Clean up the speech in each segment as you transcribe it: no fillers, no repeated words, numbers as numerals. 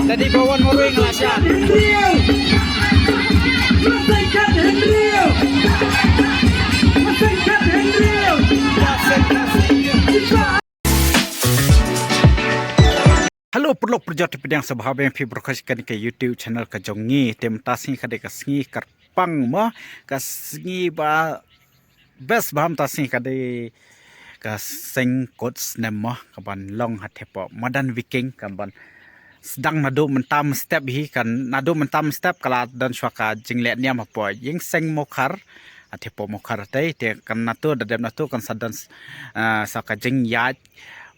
Tadi bawan moring lasyat. Halo perlu perjalanan pedang sahabat yang berkasihkan ke YouTube channel Kajongi tem tasni kadek kasni karpang ma kasni ba best baham tasni kadek kaseng coach nama kaban long hatepo madan viking kaban sedang nado mentam step hi kan nado mentam step kala dan syaka jingle niam apa yeng seng mokar hatepo mokar tai te kan nato dadam nato kan sadan saka jing ya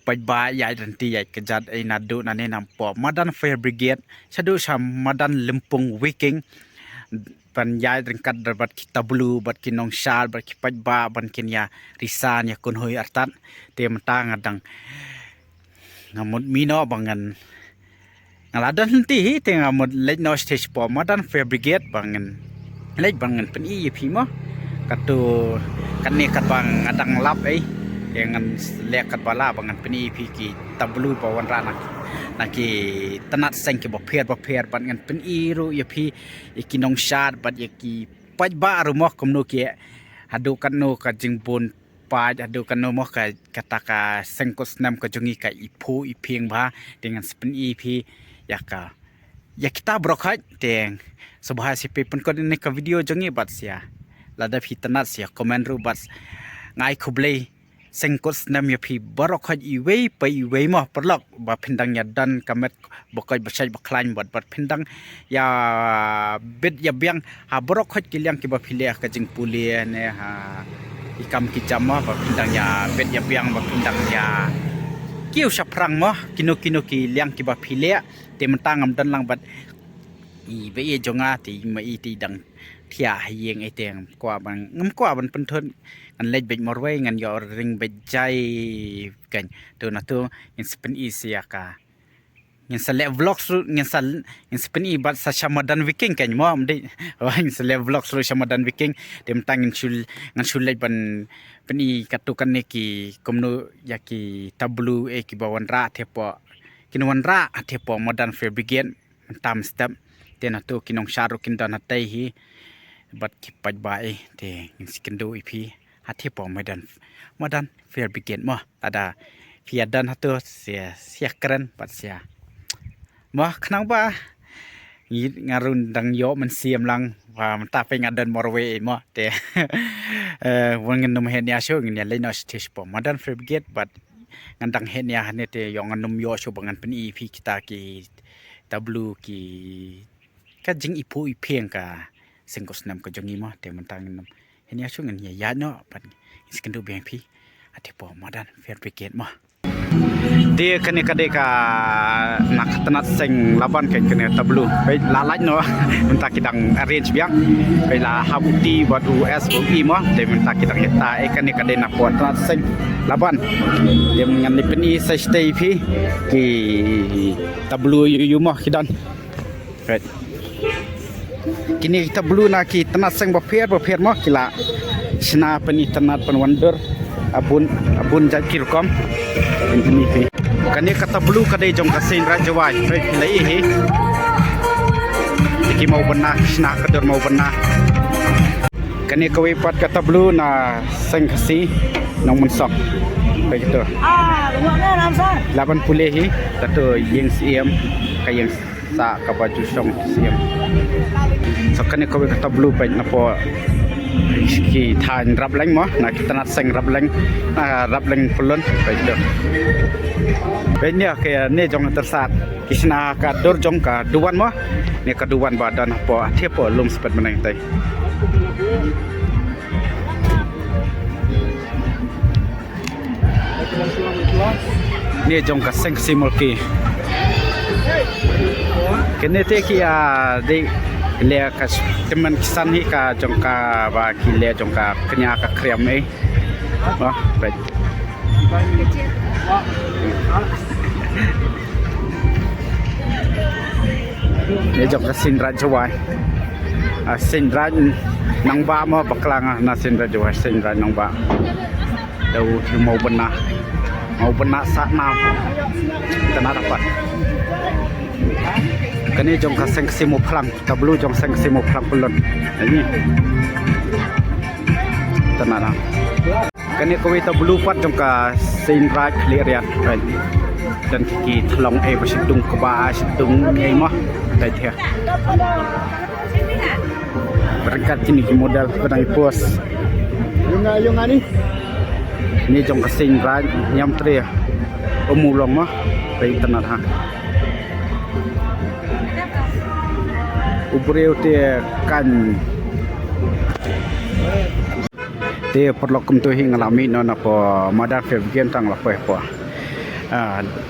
ba ya ranti ya kejat ai nado nane nampo madan fire brigade sadu sam madan lempung viking pan ya ringkat bat kita bulu bat kinong shal bat kipat ba ban kinya risan ya kun hoi artat te mentang adang ngamut mino bangan ngaladan henti te ngamut late no stage po madan fire brigade bangan late bangan pen i phimo katu kan ne kat bang adang lap ai dengan lekat bala bangan peni ki tablu bawan ranak naki tanat sengke bapher bangan peni ru ya pi ikinong syad bat yaki paj ba rumoh komno ki hadu kanno ka jingbon paj hadu kanno moh ka kataka sengkos nam ka jongi ka ipu iping ba dengan peni pi yaka ya kita brokhat teng subha sipe pun ko ni ka video jongi bat sia lada pi tanat sia komen ru bat ngai khublei sengkos nam ya pi barok haj iwei pa iwei mah perlok ba pindang ya dan kamet bokai basai baklan buat pindang ya bed ya biang ha barok haj kiliang ki ba pilih ka jing pulia ne ha ikam ki jama ba pindang ya bed ya biang ba pindang ya kiu saprang mah kino ki liang ki ba pilih te mentang am dan lang bat i be ye jonga ti ma i ti dang thia hieng ai teng kwa bang ngam kwa ban penthon an lej bej morway ngan yo ring bejai kan tu na tu in spen isia ka ngin sale vlogs ngin sal in spen i bat sa shamadan viking kan mo am de in sale vlogs ru shamadan viking dem tangin ngan shul lej ban peni katukan ne ki komno yaki tablu e ki bawan ra tepo kinwan ra tepo modern fabricate tam step tena tu kinong sharu kin dan hatai hi bat kipat bae te sikendo ipi hati po madan fair begin mo ada fiadan hatu sia keren bat sia mo khnang ba ngarun dang yo man siam lang wa mata pe ngadan morwe mo te wangen num hen ya sho ngin le no stage po madan fair begin bat ngandang hen ya ne te yong num yo sho bangan pen ipi kita ki tablu ki ka jing ipu ipeng ka sengkos nam ka jongi mo te mentang nam henia chungan ya no pan iskendu bmp ate po madan fair brigade mo dia kene kade ka nak tanat seng laban ke kene tablu bai lalaj no menta kidang arrange biang bai la habuti buat us i mo te menta kidang eta e kene kade na po tanat seng laban dia ngan ni peni sa stay pi ki tablu yu mo kidan right kini kita belu na ki tanat seng bapher mo kila sina peni tanat pen wonder abun jakir kom ini pi kani kata belu kadai jong kasin rajawai lai hi ki mau benak sina kador mau benak kani kawi pat kata belu na seng kasi nong mensok baik tu lumaknya namsa laban pulih hi tato yeng siem kayeng sa ka baju song siem so kani ko kata blue page na po ki than rap leng mo na kita nat seng rap leng pulun page do benya ke ne jong tersat kisna ka dor jong ka duwan mo ne ka duwan badan po athia po lum spet menang tai ne jong ka seng simol ki kene te ki de le ka teman kisan hi ka jongka ba ki le jongka kenya ka krem e ba baik ne jongka sindra jawai sindra nang ba mo baklang na sindra jawai sindra nang ba dau mau benak saat nam tanah dapat Kani jong kaseng kesimu pelang, tablu jong seng kesimu pelang pelon. Ini. Tenang. Kani kowe tablu pat jong ka sein raj lerian. Dan kiki tolong bersidung ke bawah sidung mah. Dah dia. Berangkat ini modal pedang pos. Yung ani. Ini jong kasing raj nyam tri. Umulong mah. Baik tenang ha. Ubreu te kan te perlu tu hing alami no na po madan fevgen tang la po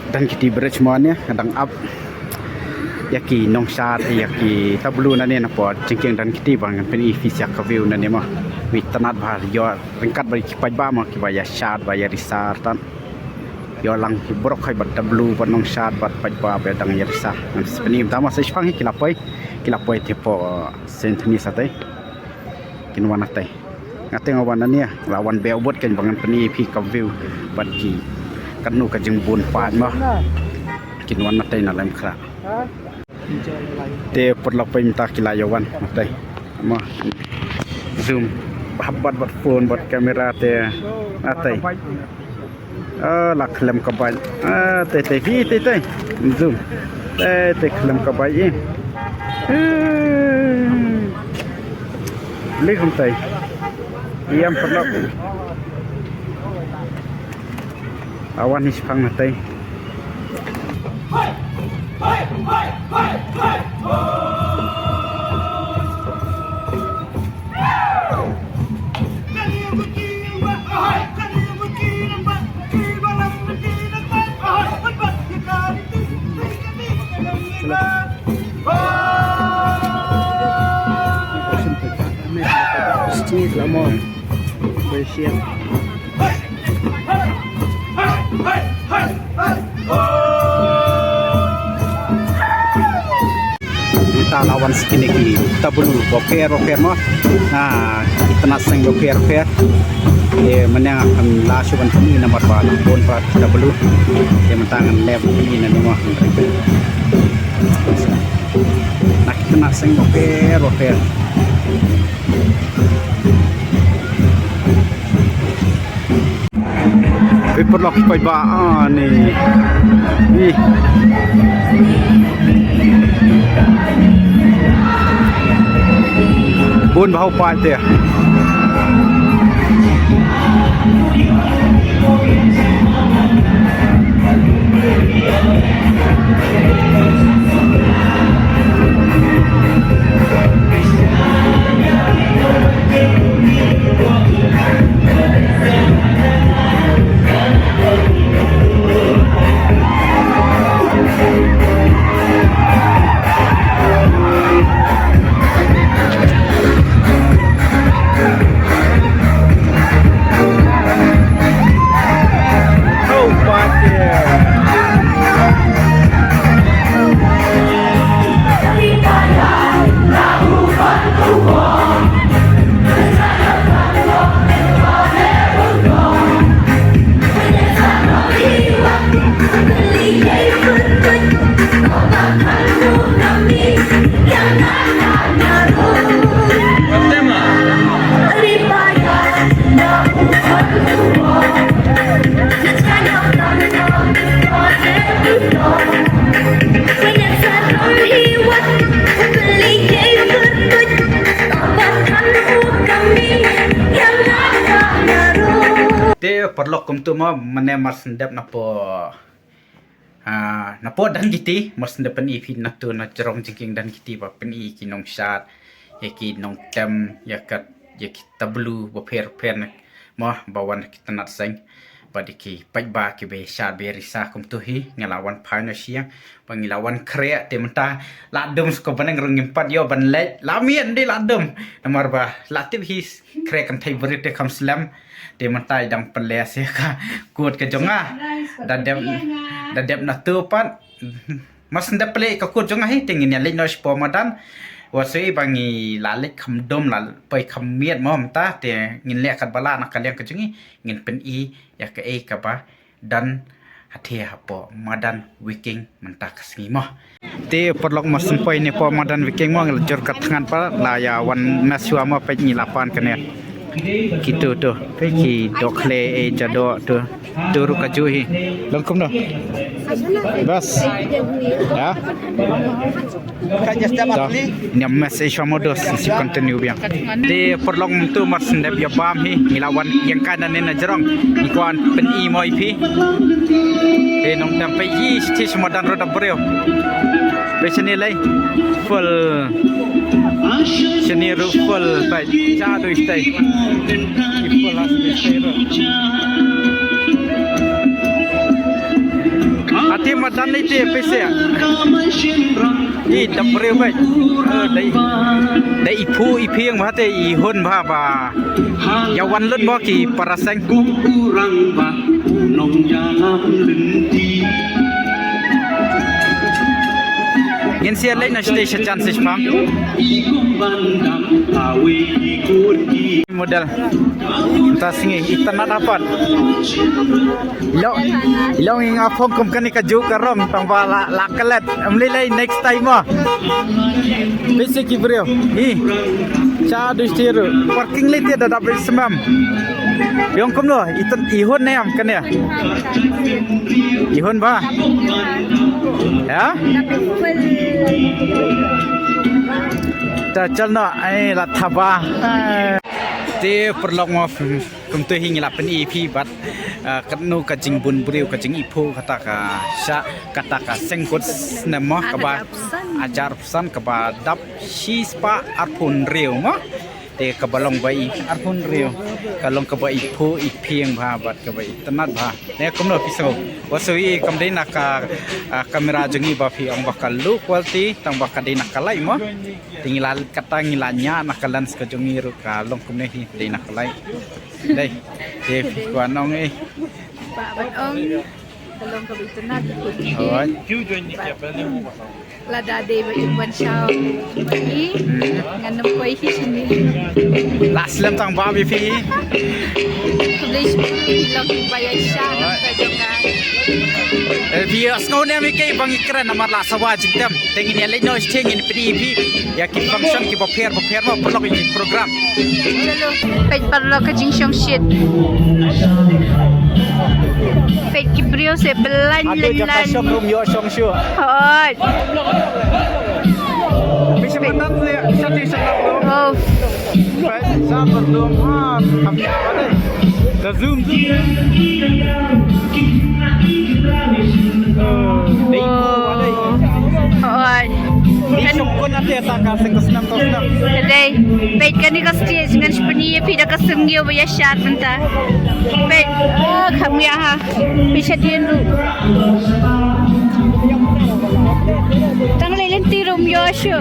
dan kiti bridge monnya kadang up yaki nong sat yaki tablu na ne na po cingking dan kiti bang pen ifisya ka view na ne ma wi tanat bahar yo ringkat bari kipai ba ma ki baya sat baya risar tan yo lang brok khai bat tablu ban nong sat bat pai ba be dang ya risar nam speni tama sai phang hi kilapoi tipo sentini satai kinwana tai ngate ngawan ania lawan beobot kan bangan peni pi ka view bat ki kanu ka jeng bun pan ma kinwana tai na lem khra te perlapai minta kilayawan tai ma zoom habat bat phone bat kamera te atai lak lem ka bai te zoom te lem ka bai Lihat tay, iam perlu awan ni sepang natai. Cheese lemon bersiap kita lawan segini kita belum roker mah nah kita naseng roker menang akan lasukan kami nomor bahan pun kita belum yang mentangan level ini nanti mah nah kita naseng roker perlu kipai ba ni bun bau pa te perlu kumtu ma mane mas ndep na po dan giti mas ndep ni phi na tu na jerong jingking dan giti ba peni ki nong sat yaki nong tem yakat yaki tablu ba per ma bawan kita nat seng badiki pajba ki be shat be risa kumtu hi ngelawan phana siang pangilawan krea temta ladum sko baneng rungim pat yo ban le lamien di ladum nomor ba latip hi kre kan thai berit te kam slam temta dang peles ya ka kuat ke jonga dadem na tu pat mas ndap ple ka kuat jonga hi tingin ya le no spo madan wasai bangi lalik kham dom la pai kham miet mom ta te ngin le kat bala nak kalian ke jongi ngin pen i ya ke ka ba dan hati apa madan wiking mentak sengi mah te perlok mas sampai ni po madan wiking mah ngelajur kat tangan pa la ya wan masua ma pe ni lapan kene gitu tu pe ki dokle jado tu turu kaju hi lengkum dah bas ya ni message modos si continue biang te perlong tu mas ndep ya bam hi ngilawan yang kanan ni najrong ikwan pen i moi pi te nong tam pe yi sti smodan roda breu pe sini lai full sini ru full pa cha do stay full as stay ati madan ni te pese ni dabre bai dai ipu ipieng ma te I hun ba ba yawan lut bo ki paraseng kurang ba nong ya lenti yen sia lai na station chances pam modal ta singi itana dapat lo ing afong kum kan ka ju karong tang bala lakalet amli lai next time mo bese ki bro hi cha du stiru parking lai tiada dapat semam yong kum lo itan ihon ne am kan ya ihon ba ya ta chalna ai la thaba te perlong ma kum tu hing la pen EP bat kanu ka jing bun briu ka jing ipo kata ka sha kata ka sengkut nama ka ba ajar pesan ka ba dap shispa arpun riu ma te ka balong bai arpun riu kalong ka ba ipo ipieng ba bat ka ba tanat ba ne kum no piso wasui kam dei nak ka kamera jengi ba fi ang bakal lu quality tang bakal dei nak kalai mo tinggal kata ngilanya nakalan ka jengi ru ka long kum ne hi dei nak kalai đây thì quan ông ấy ông belum ke internet rồi là đã đi với Iwan Shao ini ngan nempai hi sini last lem tang ba bi fi tulis log bayar Shah kita juga vi asngau ne mi kai bang ikran namar la sawa jikdam tengin ya lai no sting in pdp ya ki function ki boper ma perlu ini program chalo pej perlu ke jingshong shit pej ki brio se belan ada jaka shop room yo shong shu hot bisa menang ya satu sangat oh baik sabar dong kami apa deh the zoom kan kon ate ta ka sing senam to senam today pej kan ni ka stage ngan spani pida ka sengyo ba ya shar benta pej kami ha bisa din ru tang lelen ti rum yo shu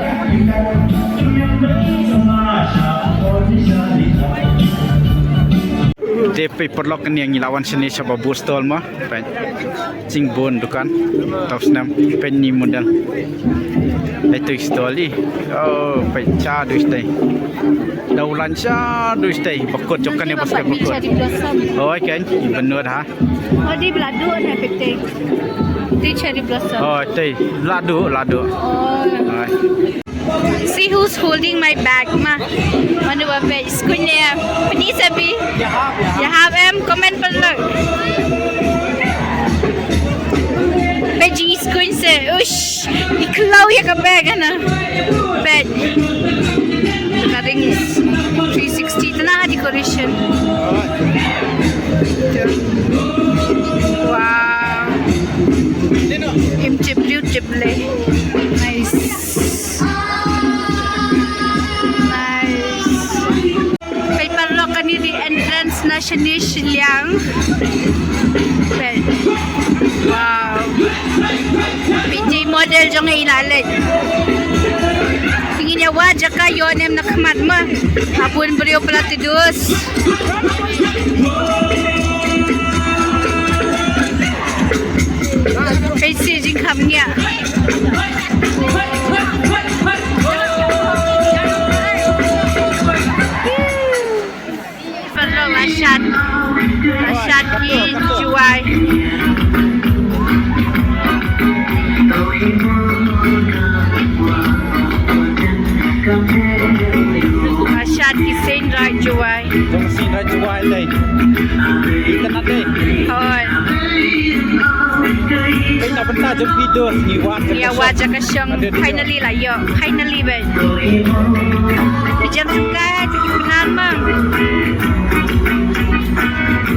DP perlok ni yang lawan sini coba bostol mah pen cing bon dukan top senam pen ni modal itu istoli oh pecha du stay daulan cha du stay bakut jokan ni basket bakut oh kan benar ha oh di beladu ada pete di cherry blossom oh tei ladu oh see who's holding my bag ma mana apa iskunya pani sabi ya have comment perlu Beji iskun se ush iklau ya ka bag na bed rings 360 tana decoration wow him triple nice di entrance na Shanish Liang. Wow. PJ model jong ilalit. Tingin niya wajah ka yonem na kamat mo. Hapon beriyo pala tidus. Kasi jing kam niya. Asyad ki juai jeng video ngiwat Ya wajah kasyong finally lah yo. Finally ba. Bijam suka benar mang.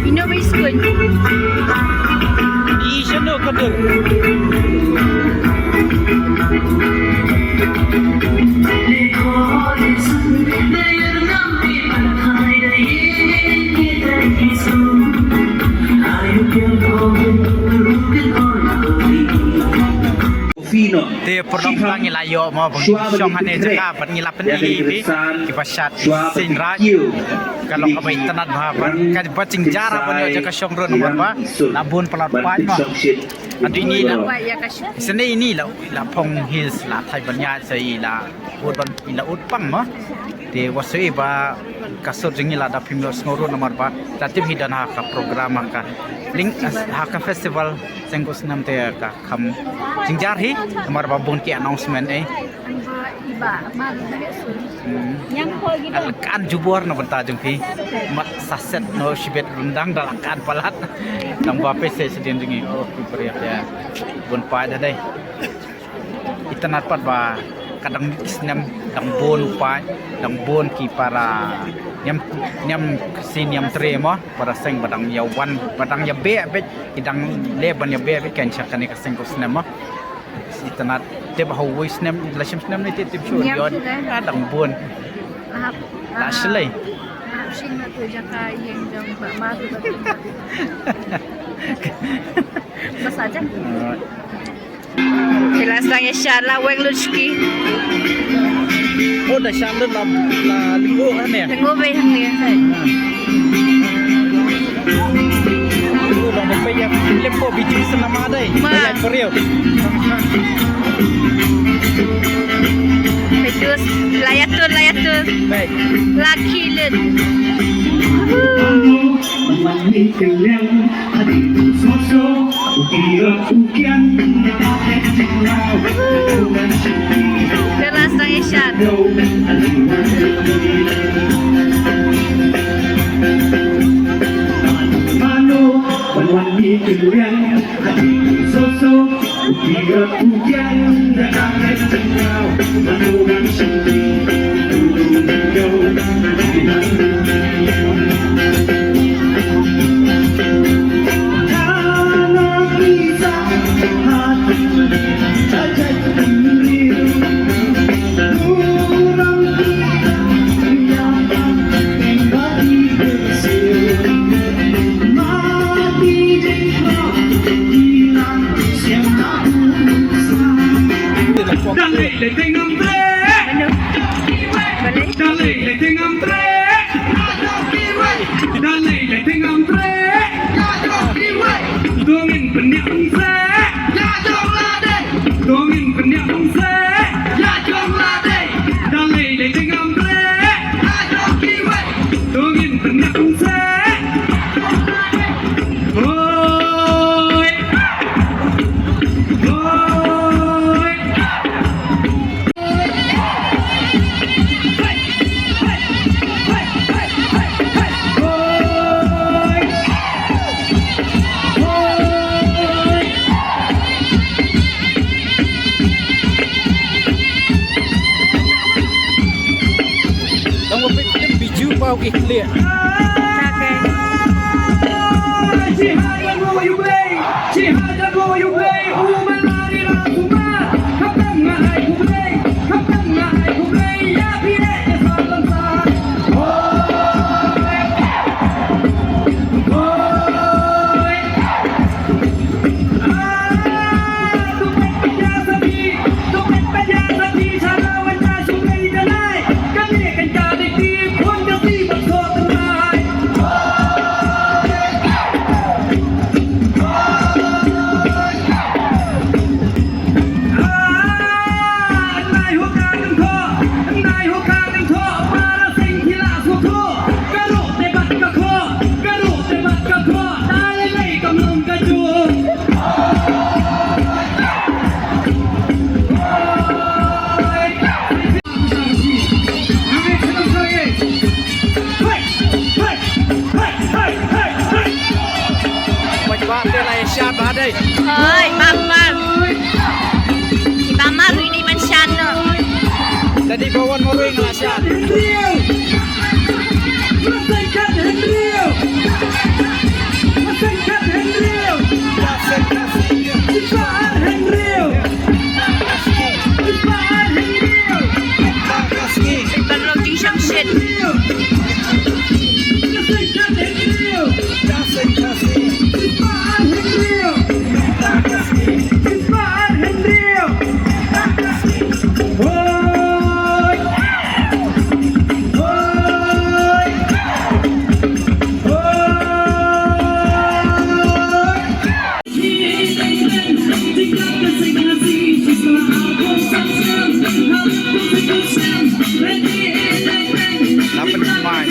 Ino ba iskun? Di sana kadang. Te pernah pulang ilayo mau bangsyong hane jaka ban ngilap ni bi kipasat sin raj kalau kabai tanat bahaban kan pacing jara pun yo jaka syong ron nomor ba labun pelat pat ma adu ini lah Wa ya kasyong. sene ini lah la pong hills la thai banya sai la udon ila utpang ma te wasui ba kasur jengi la da pimlos ngoro nomor ba tatip hidan ha ka program ka link ha ka festival sengkus nam te ka kham jingjar hi nomor ba bon ki announcement Iba mag yang ko gitu. alakan jubor na banta jung pi mat saset no shibet rundang dalakan palat tambah pc sedin jengi oh priya ya bon pa da dai itanat pat ba kadang isnem dang bon pa dang bon ki para nyam sin nyam tre mo para seng badang yawan badang ya be idang leban ya be kan chakane ka seng ko snem mo itanat te ba hawi snem la shim snem ni te tip shu yon kadang bon Lahap. la shlai Shin na to jaka yang jang ba ma tu ba. Bas aja. Jelas lang ya syala weng luchki. oh da sham la lingo ane Tengok ba yang ni sai. Udah sampai yang lempo biji senama dai. Banyak periau. Terus layatun. Baik. Laki len. Kelas sang Isyad.วันนี้เป็นเรื่องอดีตโซโซที่เราทุกอย่างได้ทำให้เป็นเรามาดูกันสักทีดูเดียวที่นั้นถ้าเราพิจารณาถ้าใจเป็นเรื่องดูเราที่อยากเป็นแบบนี้เป็นเสียงDale, le tengo un tre. Dale, le tengo un tre. Dale, le tengo un tre. Dongin penyang se. Dongin penyang se. Dale, le tengo un tre. Dongin penyang se. Biju pau ki clear. Ơi, mang. Wing lah siap. Balong Jing Shamshid. Lapan semai.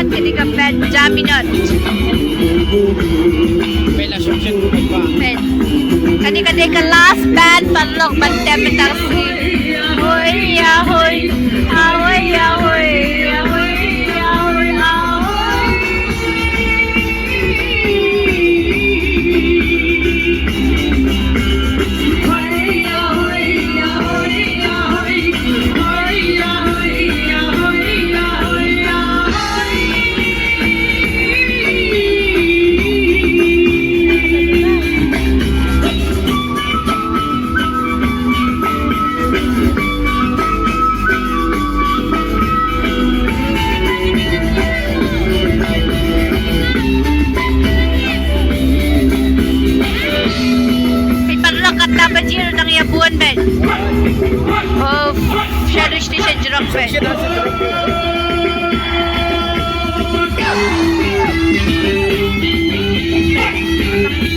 Ketika band Jaminot Bela Shamshid Kupa. band ketika last band Palok Bandem Tarsi hoy ya hoy ahoy ya hoy ya hoy ya hoy ahoy Bajir ng Yabuan bed. Of Shadow Station Jurong bed.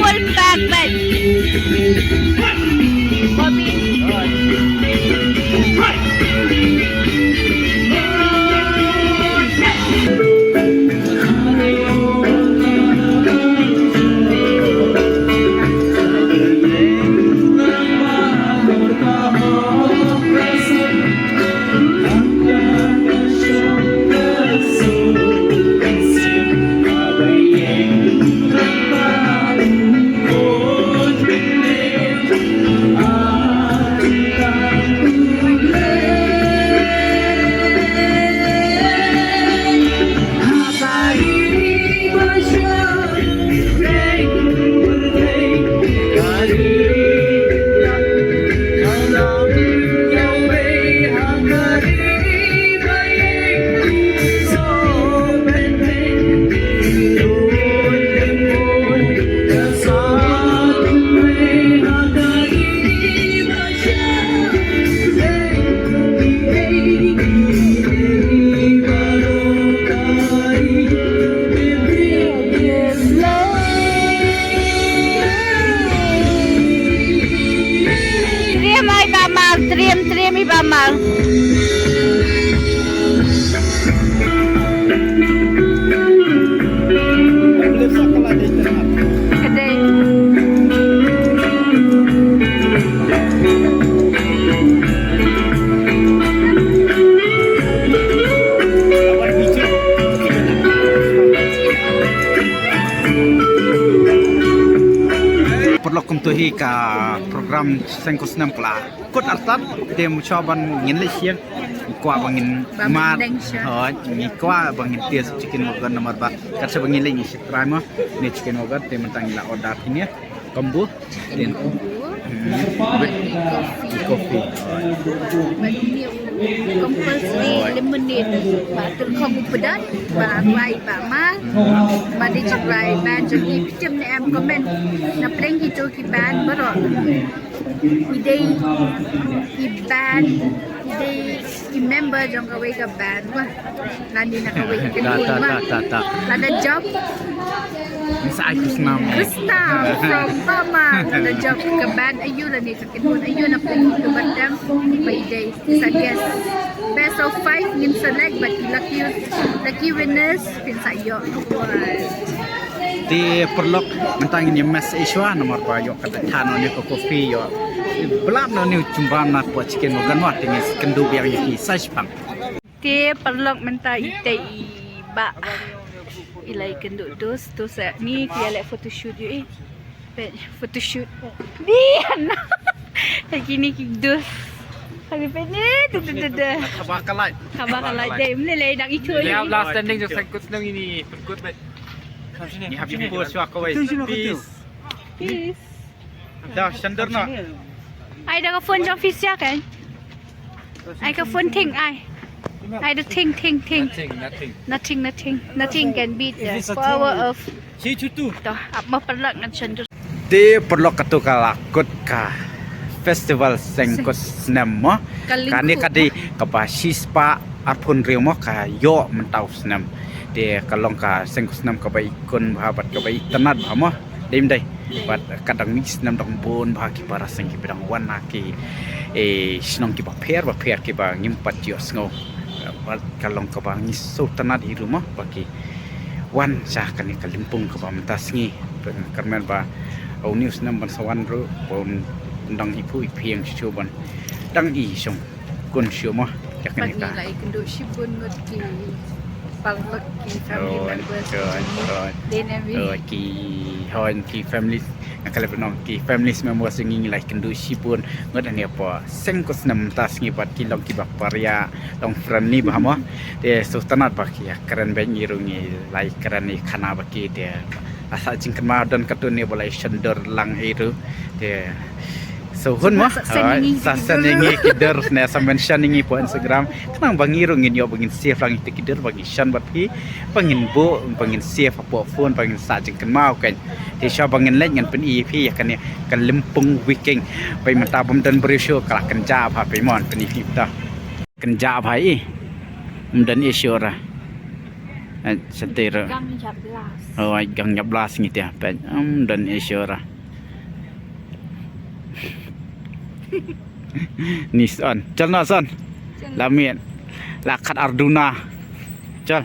Full pack bed. Bobby. Trim Ibamal. Kuntuhi ka program sengkos nam pula kot artan dem coban ngin le siang kuah bangin Bangin mat Dengsia. oh ni kuah bangin tia chicken organ nomor 4 kat sebangin lagi si try mah ni chicken organ te mentang ila order ini kombu dan kopi compulsory lemonade batul kamu pedan barai bama madi cerai ban jadi picam ni am komen na pleng hito ki ban barot idei iban idei member jong kawai ka ban wah nandi nak kawai ka kendul mah ada job Sa ay kusnam. Kusnam from Mama. The job ke band ayu lah ni sakit pun ayu nak pergi tu bandang by day. Suggest best of 5 in select but lucky winners pin sayo. Di perlok mentang ini mas iswa nomor pa yo kata tano ni ko kopi yo. Belum no ni cumbam nak buat chicken organ mah dengan kendu biar yaki size pang. Di perlok mentang ite ba ilai kenduk dos ni dia like photoshoot you photoshoot dian lagi ni dos hari ni tu Kabakalai. kabar deh mana leh nak itu Dia last standing je sangkut senang ini. Sangkut baik. Ni habis pun suak kau peace. peace Dah sender no. ai dah phone jom office ya kan ai ke phone ting ai ai dah ting nothing can beat the power of dah apa perlak nak cendur Di perlok katu kalakut ka festival sengkos nem mo. Kani kadi kabasis pa arpun rio mo ka yo mentau senam. Di kalong ka sengkos nem ka ikun bahabat ka tanat mo. Dim dai. Bat kadang mix nem dong bon bahaki para sengki bidang wana ki sinong ki ba per ki ba ngimpat yo sngo. Bat kalong ka ba ngiso tanat i rumah bagi wan sah kani kalimpung ka ba mentasngi karmen ba au news nam ban sawan ru pon dang ipu ipiang chuban dang I song kun syuma yakni pagi ka lai kenduk shibun ngot ki palak ki family members then every ki hon ki family nakala benong ki families members nging lai kendu sipun ngot ani apa sengkos nam tas ngi bat ki long ki bak paria long friendly bahama de sultanat baki ya keren ben irungi lai keren ni khana baki de asa jingkan ma dan katun ni boleh sender lang itu de so hun mah sasan ngi kider ne sa mention ngi po Instagram kanang bangirung ngi yo bangin save lang itu kider bagi shan bat pi bangin bo bangin save apa phone bangin sa jingkan ma kan de sha bangin lek ngan pen EP ya kan ni kan limpung weekendไปมันตาผมเดินบริษัทกลักกันจ้าพาไปมอนเป็น EP ตากันจ้าพายมันเดินเอชิโอระsentira gang jab belas oh gang 11 gitu ya pen dan isyara Nissan chal na son lamien lakat Arduna chal